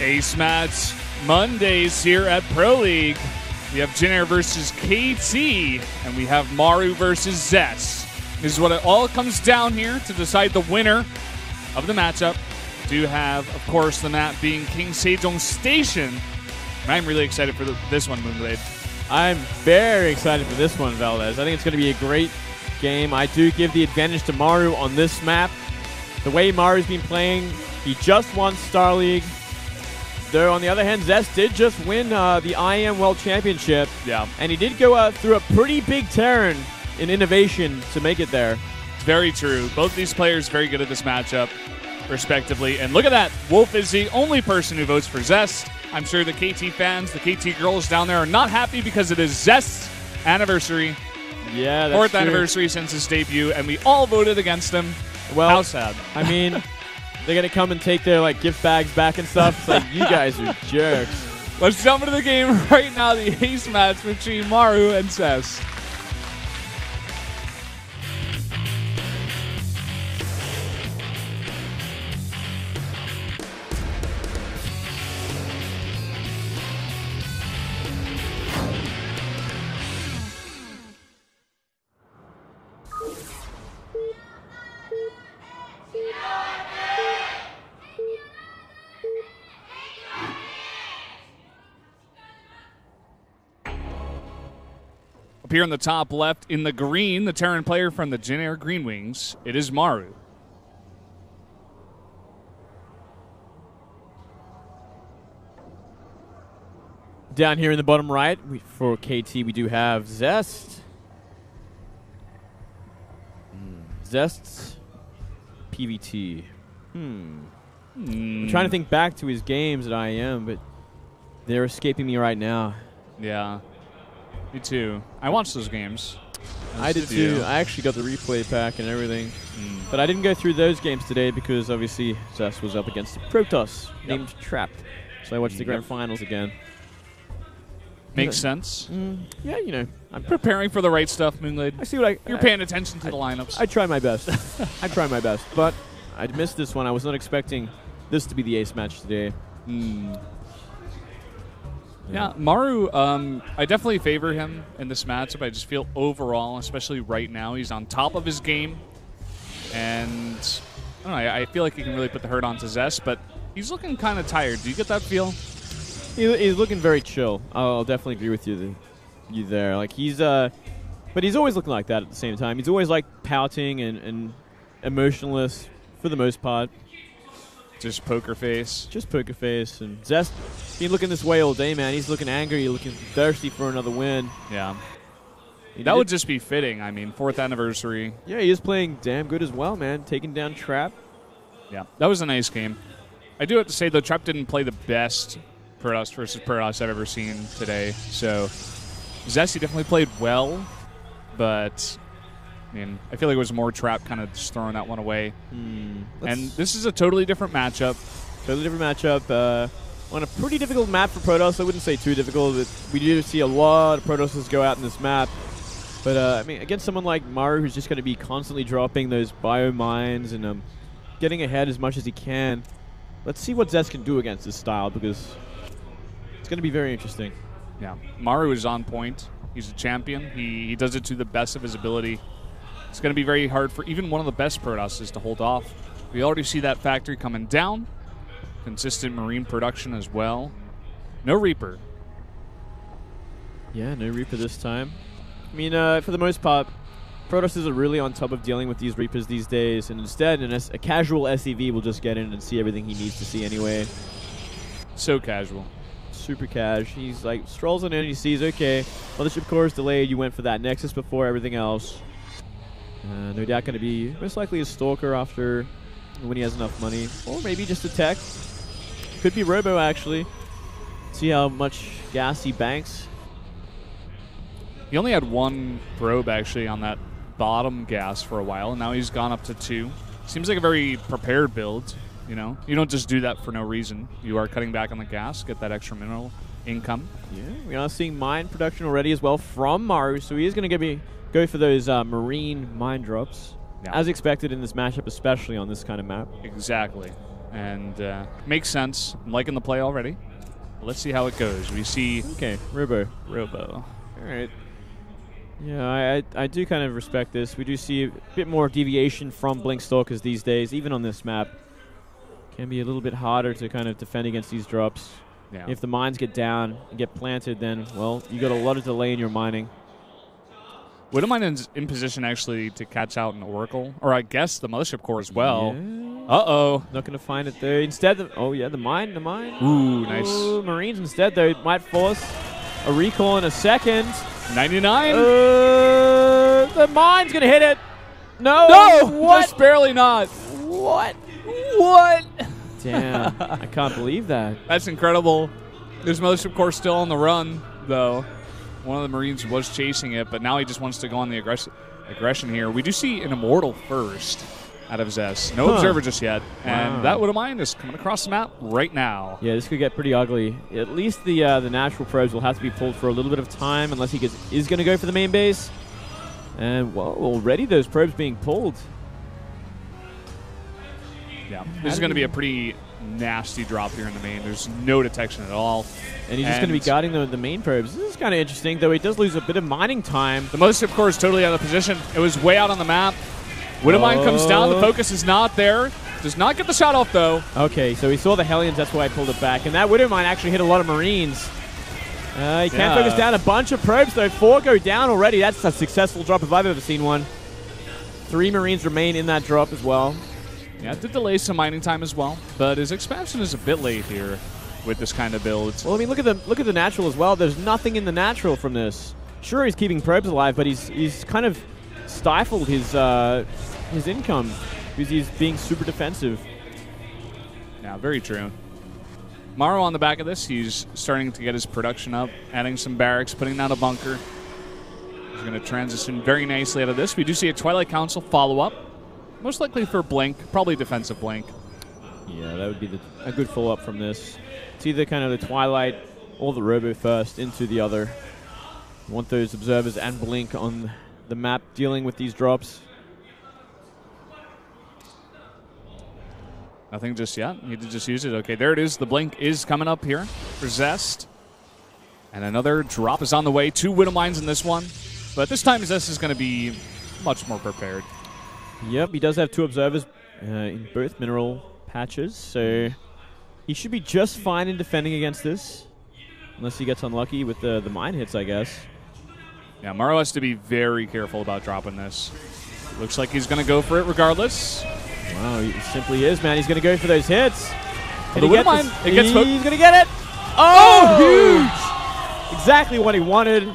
Ace Match Mondays here at Pro League. We have Jin versus KT, and we have Maru versus Zest. This is what it all comes down here to decide the winner of the matchup. We do have, of course, the map being King Sejong Station. And I'm really excited for this one, Moonblade. I'm very excited for this one, Valdez. I think it's going to be a great game. I do give the advantage to Maru on this map. The way Maru's been playing, he just won Star League. Though, on the other hand, Zest did just win the IM World Championship. Yeah. And he did go through a pretty big turn in innovation to make it there. Very true. Both these players very good at this matchup, respectively. And look at that. Wolf is the only person who votes for Zest. I'm sure the KT fans, the KT girls down there are not happy because it is Zest's anniversary. Yeah, that's Fourth true. Anniversary since his debut, and we all voted against him. Well, how sad. I mean, they're going to come and take their gift bags back and stuff. It's like, you guys are jerks. Let's jump into the game right now, the ace match between Maru and Zest. Up here in the top left, in the green, the Terran player from the Jin Green Wings, it is Maru. Down here in the bottom right, for KT, we do have Zest. Zest's PVT. I'm trying to think back to his games at IM, but they're escaping me right now. Yeah. Me too. I watched those games. I did too. I actually got the replay pack and everything. But I didn't go through those games today because obviously Zest was up against the Protoss named Trapped. So I watched the grand finals again. Makes sense. Yeah, you know. I'm preparing for the right stuff, Moonblade. I see what You're paying attention to the lineups. I try my best. I try my best. But I missed this one. I was not expecting this to be the ace match today. Yeah, Maru, I definitely favor him in this matchup. I just feel overall, especially right now, he's on top of his game. And I don't know, I feel like he can really put the hurt onto Zest, but he's looking kind of tired. Do you get that feel? He's looking very chill. I'll definitely agree with you there. Like but he's always looking like that at the same time. He's always pouting and emotionless for the most part. Just poker face. Just poker face. And Zest, he's looking this way all day, man. He's looking angry, looking thirsty for another win. Yeah. That would just be fitting. I mean, 4th anniversary. Yeah, he is playing damn good as well, man. Taking down Trap. Yeah, that was a nice game. I do have to say, though, Trap didn't play the best Protoss versus Protoss I've ever seen today. So, Zest, he definitely played well, but I mean, I feel like it was more Trap kind of just throwing that one away. And this is a totally different matchup. Totally different matchup. On a pretty difficult map for Protoss. I wouldn't say too difficult, but we do see a lot of Protosses go out in this map. But, I mean, against someone like Maru, who's just going to be constantly dropping those bio mines and getting ahead as much as he can, let's see what Zest can do against this style, because it's going to be very interesting. Yeah, Maru is on point. He's a champion. He does it to the best of his ability. It's going to be very hard for even one of the best Protosses to hold off. We already see that factory coming down. Consistent Marine production as well. No Reaper. Yeah, no Reaper this time. I mean, for the most part, Protosses are really on top of dealing with these Reapers these days, and instead, a casual SEV will just get in and see everything he needs to see anyway. So casual. Super cash. He's strolls on in, he sees, okay, Mothership Core is delayed, you went for that Nexus before everything else. No doubt going to be most likely a Stalker after when he has enough money. Or maybe just a tech. Could be Robo, actually. See how much gas he banks. He only had one probe, actually, on that bottom gas for a while, and now he's gone up to 2. Seems like a very prepared build, you know? You don't just do that for no reason. You are cutting back on the gas, get that extra mineral income. Yeah, we are seeing mine production already as well from Maru, so he is going to go for those marine mine drops, as expected in this matchup, especially on this kind of map. Exactly. and makes sense. I'm liking the play already. Let's see how it goes. We see Robo. All right. Yeah, I do kind of respect this. We do see a bit more deviation from Blink Stalkers these days, even on this map. Can be a little bit harder to kind of defend against these drops. Yeah. If the mines get down and get planted, then, well, you got a lot of delay in your mining. Widowmine in position actually to catch out an Oracle, or I guess the Mothership Core as well. Yeah. Uh-oh. Not going to find it there. Instead, the mine. Ooh, nice. Ooh, Marines instead, though, might force a recall in a second. 99? The mine's going to hit it. No! What? Just barely not. What? Damn, I can't believe that. That's incredible. There's Mothership Core still on the run, though. One of the Marines was chasing it, but now he just wants to go on the aggression here. We do see an Immortal first out of Zest. No Observer just yet. And that Widowmine is coming across the map right now. Yeah, this could get pretty ugly. At least the natural probes will have to be pulled for a little bit of time unless he is going to go for the main base. And, well, already those probes being pulled. Yeah, this is going to be a pretty nasty drop here in the main. There's no detection at all. And he's just going to be guarding the main probes. This is kind of interesting, though he does lose a bit of mining time. The Mothership Core is totally out of position. It was way out on the map. Widowmine comes down. The focus is not there. Does not get the shot off, though. Okay, so he saw the Hellions. That's why I pulled it back. And that Widowmine actually hit a lot of Marines. He can't focus down a bunch of probes, though. 4 go down already. That's a successful drop if I've ever seen one. 3 Marines remain in that drop as well. Yeah, it did delay some mining time as well, but his expansion is a bit late here with this kind of build. Well, I mean, look at the natural as well. There's nothing in the natural from this. Sure, he's keeping probes alive, but he's kind of stifled his income because he's being super defensive. Yeah, very true. Maru on the back of this, he's starting to get his production up, adding some barracks, putting down a bunker. He's going to transition very nicely out of this. We do see a Twilight Council follow-up. Most likely for Blink, probably defensive Blink. Yeah, that would be a good follow-up from this. It's either kind of the Twilight or the Robo first into the other. You want those observers and Blink on the map dealing with these drops. Nothing just yet. Need to just use it. Okay, there it is. The Blink is coming up here for Zest. And another drop is on the way. 2 Widowmines in this one. But this time Zest is going to be much more prepared. Yep, he does have 2 observers in both mineral patches, so he should be just fine in defending against this, unless he gets unlucky with the mine hits, I guess. Yeah, Maru has to be very careful about dropping this. Looks like he's going to go for it regardless. Wow, he simply is, man. He's going to go for those hits. He's going to get it. Oh, huge! Exactly what he wanted.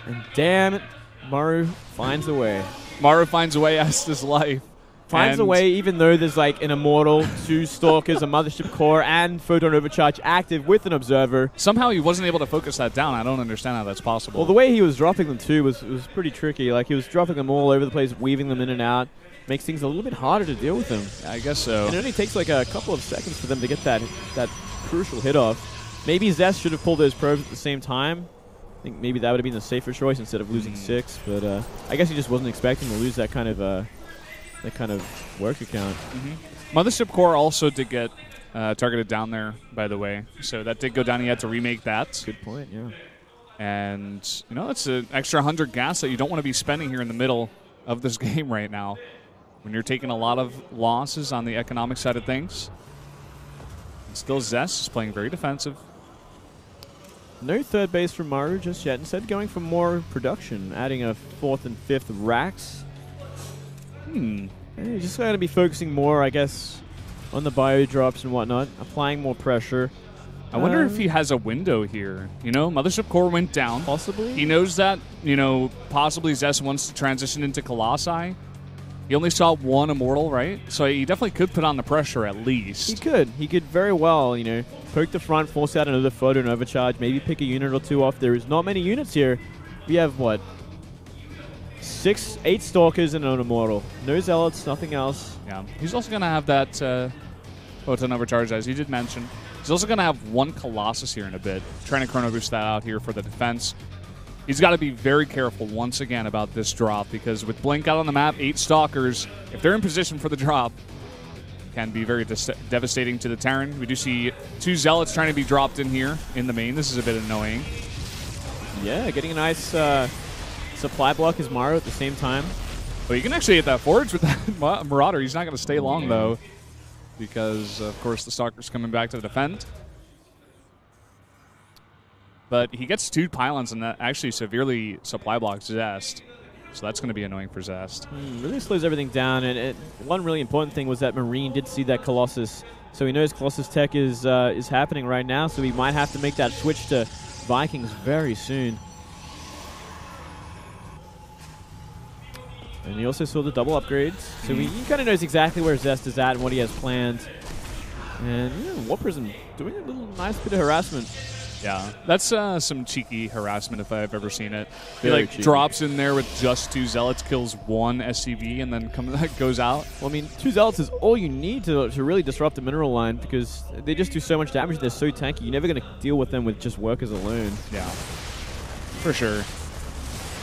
And damn it, Maru finds a way. Maru finds a way as his life. Finds a way, even though there's like an Immortal, 2 Stalkers, a Mothership Core, and Photon Overcharge active with an Observer. Somehow he wasn't able to focus that down. I don't understand how that's possible. Well, the way he was dropping them too was pretty tricky. Like he was dropping them all over the place, weaving them in and out. Makes things a little bit harder to deal with them. Yeah, I guess so. And it only takes like a couple of seconds for them to get that crucial hit off. Maybe Zest should have pulled those probes at the same time. I think maybe that would have been the safer choice instead of losing 6, but I guess he just wasn't expecting to lose that kind of work account. Mothership Core also did get targeted down there, by the way, so that did go down. He had to remake that. Good point, yeah. And you know, it's an extra 100 gas that you don't want to be spending here in the middle of this game right now, when you're taking a lot of losses on the economic side of things. And still, Zest is playing very defensive. No 3rd base from Maru just yet. Instead, going for more production, adding a 4th and 5th racks. You're just going to be focusing more, I guess, on the bio drops and whatnot, applying more pressure. I wonder if he has a window here. You know, Mothership Core went down. Possibly. He knows that, you know, possibly Zest wants to transition into Colossi. He only saw 1 Immortal, right? So he definitely could put on the pressure at least. He could. He could very well, you know, poke the front, force out another photo and overcharge, maybe pick a unit or 2 off. There is not many units here. We have, what, 8 Stalkers and an Immortal. No Zealots, nothing else. Yeah. He's also going to have that photon overcharge, as you did mention. He's also going to have 1 Colossus here in a bit, trying to chrono boost that out here for the defense. He's got to be very careful once again about this drop, because with Blink out on the map, 8 Stalkers, if they're in position for the drop, can be very devastating to the Terran. We do see 2 Zealots trying to be dropped in here in the main. This is a bit annoying. Yeah, getting a nice supply block is Maru at the same time. But you can actually hit that forge with that Marauder. He's not going to stay long, though, because, of course, the Stalker's coming back to defend. But he gets 2 pylons, and that actually severely supply blocks Zest. So that's going to be annoying for Zest. Really slows everything down. And one really important thing was that Marine did see that Colossus. So he knows Colossus tech is happening right now, so he might have to make that switch to Vikings very soon. And he also saw the double upgrades, so he kind of knows exactly where Zest is at and what he has planned. And yeah, War Prism doing a little nice bit of harassment. Yeah, that's some cheeky harassment if I've ever seen it. He Very like cheeky. drops in there with just 2 Zealots, kills 1 SCV, and then goes out. Well, I mean, 2 Zealots is all you need to really disrupt the mineral line because they just do so much damage. They're so tanky. You're never going to deal with them with just workers alone. Yeah, for sure.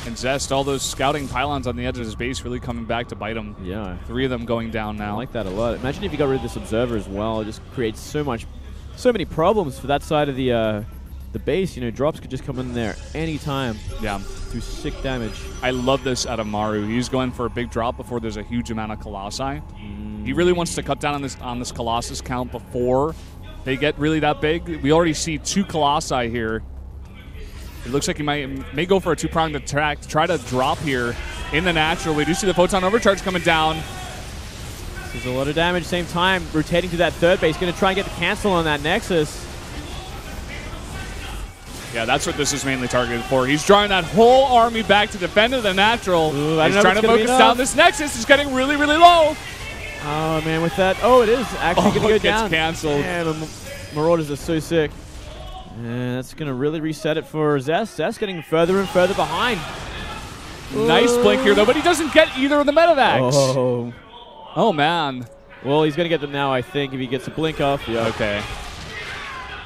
And Zest, all those scouting pylons on the edge of his base really coming back to bite him. Yeah. 3 of them going down now. I like that a lot. Imagine if you got rid of this Observer as well. It just creates so many problems for that side of the base. You know, drops could just come in there anytime. Yeah. Do sick damage. I love this out of Maru. He's going for a big drop before there's a huge amount of Colossi. He really wants to cut down on this Colossus count before they get really that big. We already see 2 Colossi here. It looks like he may go for a 2-pronged attack to try to drop here in the natural. We do see the Photon Overcharge coming down. There's a lot of damage. Same time, rotating to that 3rd base. Going to try and get the cancel on that Nexus. Yeah, that's what this is mainly targeted for. He's drawing that whole army back to defend the natural. Ooh, He's trying to focus down this Nexus. He's getting really, really low. Oh, man, with that. Oh, it is actually going to go it gets down. canceled. Man, Marauders are so sick. And that's going to really reset it for Zest. Zest getting further and further behind. Nice blink here, though, but he doesn't get either of the medevacs. Oh, man. Well, he's going to get them now, I think, if he gets a blink off. Yeah. Okay.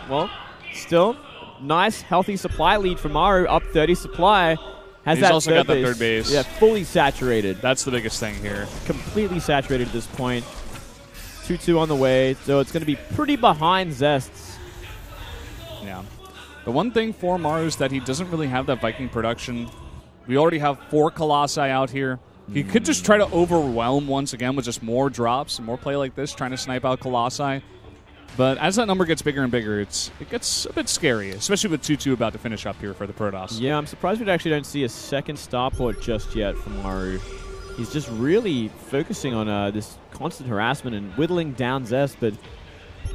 Well, still, nice, healthy supply lead for Maru, up 30 supply. He's also got that 3rd base. Yeah, fully saturated. That's the biggest thing here. Completely saturated at this point. 2-2 on the way, so it's going to be pretty behind Zest's. Yeah. The one thing for Maru is that he doesn't really have that Viking production. We already have 4 Colossi out here. He could just try to overwhelm once again with just more drops and more play like this, trying to snipe out Colossi. But as that number gets bigger and bigger, it gets a bit scary, especially with 2-2 about to finish up here for the Protoss. Yeah, I'm surprised we actually don't see a second starport just yet from Maru. He's just really focusing on this constant harassment and whittling down Zest, but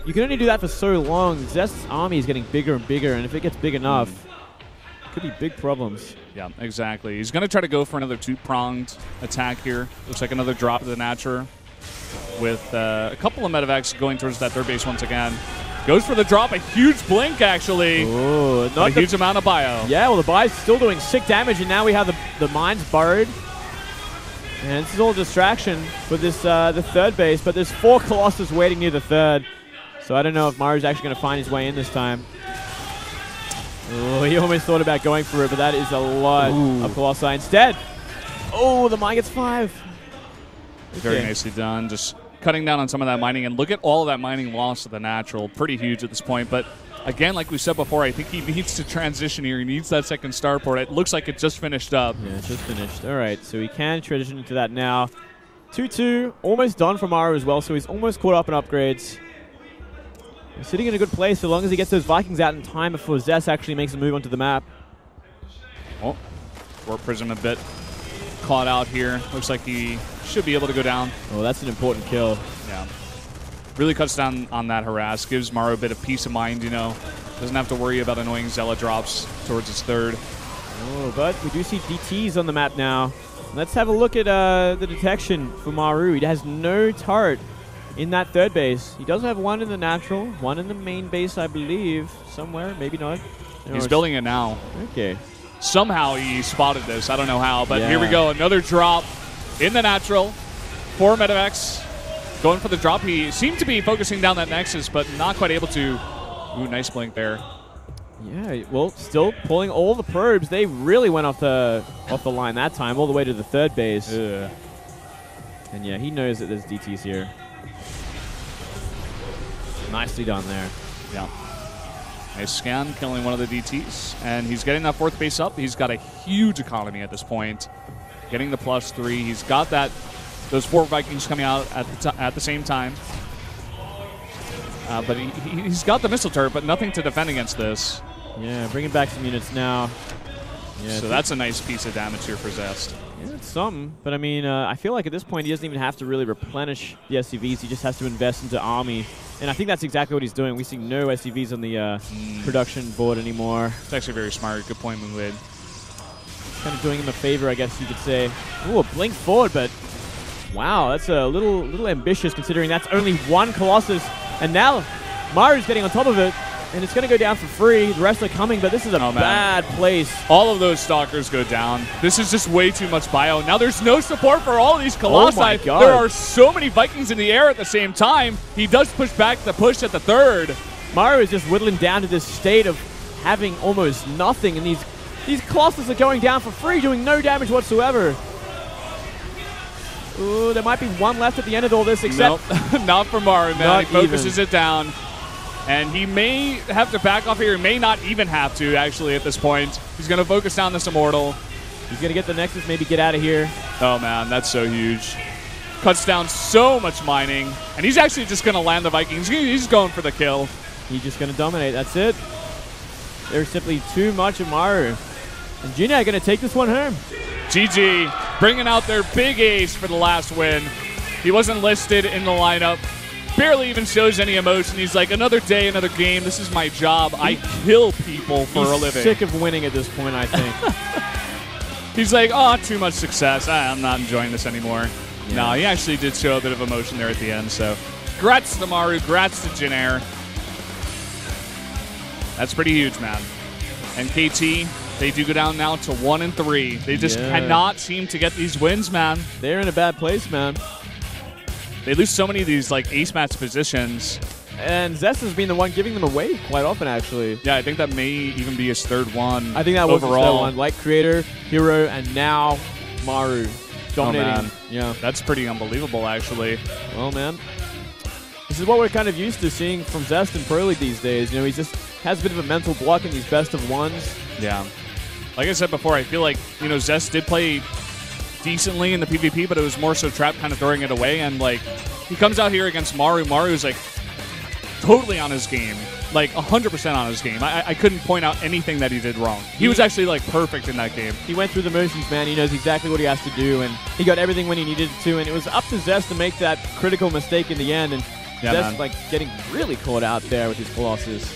you can only do that for so long. Zest's army is getting bigger and bigger, and if it gets big enough, it could be big problems. Yeah, exactly. He's going to try to go for another 2-pronged attack here. Looks like another drop of the Natural with a couple of medevacs going towards that 3rd base once again. Goes for the drop, a huge blink, actually. Oh, not a huge amount of bio. Yeah, well, the bio's still doing sick damage, and now we have the mines burrowed. And this is all a distraction for this the 3rd base, but there's 4 Colossus waiting near the 3rd. So I don't know if Maru's actually going to find his way in this time. Oh, he almost thought about going for it, but that is a lot of Colossi instead. Oh, the mine gets 5. Okay. Very nicely done. Just cutting down on some of that mining. And look at all of that mining loss to the Natural. Pretty huge at this point. But again, like we said before, I think he needs to transition here. He needs that second starport. It looks like it just finished up. Yeah, it just finished. All right, so he can transition into that now. 2-2, almost done for Maru as well, so he's almost caught up in upgrades. He's sitting in a good place so long as he gets those Vikings out in time before Zest actually makes a move onto the map. Oh, Warp Prism a bit caught out here. Looks like he should be able to go down. Oh, that's an important kill. Yeah. Really cuts down on that harass. Gives Maru a bit of peace of mind, you know. Doesn't have to worry about annoying Zealot drops towards his 3rd. Oh, but we do see DTs on the map now. Let's have a look at the detection for Maru. He has no turret in that 3rd base. He does have 1 in the natural, 1 in the main base, I believe. Somewhere, maybe not. He's building it now. Okay. Somehow he spotted this. I don't know how, but yeah. Here we go. Another drop in the natural. 4 medevacs going for the drop. He seemed to be focusing down that Nexus, but not quite able to. Ooh, nice blink there. Yeah, well, still pulling all the probes. They really went off the line that time, all the way to the 3rd base. Ugh. And yeah, he knows that there's DTs here. Nicely done there. Yeah. Nice scan, killing one of the DTs. And he's getting that 4th base up. He's got a huge economy at this point. Getting the +3. He's got those 4 Vikings coming out at the same time. But he's got the missile turret, but nothing to defend against this. Yeah, bringing back some units now. Yeah, so that's a nice piece of damage here for Zest. Yeah, it's something. But, I mean, I feel like at this point he doesn't even have to really replenish the SCVs. He just has to invest into army. And I think that's exactly what he's doing. We see no SCVs on the production board anymore. It's actually very smart. Good point, Moonwid. Kind of doing him a favor, I guess you could say. Ooh, a blink forward, but wow, that's a little ambitious considering that's only 1 Colossus. And now Maru's getting on top of it. And it's going to go down for free. The rest are coming, but this is a bad place. All of those Stalkers go down. This is just way too much bio. Now there's no support for all of these Colossi. Oh my God. There are so many Vikings in the air at the same time. He does push back the push at the 3rd. Maru is just whittling down to this state of having almost nothing. And these Colossus are going down for free, doing no damage whatsoever. Ooh, there might be 1 left at the end of all this, except... Nope. Not for Maru, man. Not he focuses it down. And he may have to back off here. He may not even have to, actually, at this point. He's going to focus down this Immortal. He's going to get the Nexus, maybe get out of here. Oh, man, that's so huge. Cuts down so much mining. And he's actually just going to land the Vikings. He's going for the kill. He's just going to dominate. That's it. There's simply too much of Maru. And Junior are going to take this one home. GG, bringing out their big ace for the last win. He wasn't listed in the lineup. Barely even shows any emotion. He's like, another day, another game. This is my job. I kill people for a living. He's sick of winning at this point, I think. He's like, oh, too much success. I'm not enjoying this anymore. Yeah. No, he actually did show a bit of emotion there at the end. So, congrats to Maru. Congrats to Jinair. That's pretty huge, man. And KT, they do go down now to 1-3. They just cannot seem to get these wins, man. They're in a bad place, man. They lose so many of these like ace match positions. And Zest has been the one giving them away quite often, actually. Yeah, I think that may even be his 3rd one. I think that was his 3rd one. Like Creator, Hero, and now Maru dominating. Oh, man. Yeah, that's pretty unbelievable, actually. Well, man, this is what we're kind of used to seeing from Zest in Pro League these days. You know, he just has a bit of a mental block in these best of ones. Yeah. Like I said before, I feel like, you know, Zest did play decently in the PvP, but it was more so Trap kind of throwing it away. And, like, he comes out here against Maru. Maru's, like, totally on his game. Like, 100% on his game. I couldn't point out anything that he did wrong. He was actually, like, perfect in that game. He went through the motions, man. He knows exactly what he has to do, and he got everything when he needed to. And it was up to Zest to make that critical mistake in the end. And Zest, like, getting really caught out there with his Colossus.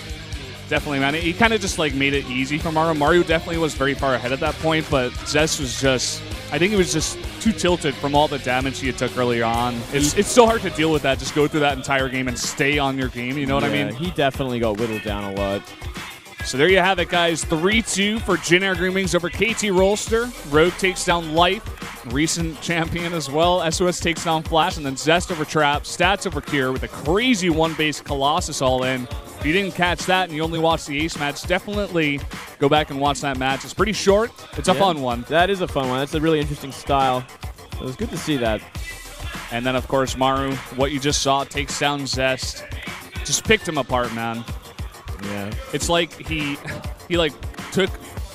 Definitely, man. He kind of just, like, made it easy for Maru. Maru definitely was very far ahead at that point, but Zest was just... I think he was just too tilted from all the damage he had took earlier on. It's so hard to deal with that. Just go through that entire game and stay on your game. You know what I mean? He definitely got whittled down a lot. So there you have it, guys. 3-2 for Jinair Groomings over KT Rolster. Rogue takes down Light, recent champion as well. SOS takes down Flash, and then Zest over Trap, Stats over Cure with a crazy 1-base Colossus all in. If you didn't catch that and you only watched the ace match, definitely go back and watch that match. It's pretty short. It's a fun one. That is a fun one. That's a really interesting style. It was good to see that. And then, of course, Maru, what you just saw, takes down Zest. Just picked him apart, man. Yeah. It's like he like took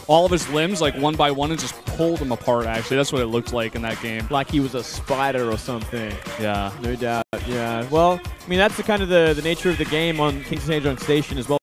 all of his limbs like one by one and just pulled them apart, actually. That's what it looked like in that game. Like he was a spider or something. Yeah. No doubt. Yeah. Well, I mean, that's the kind of the nature of the game on King Sejong Station as well.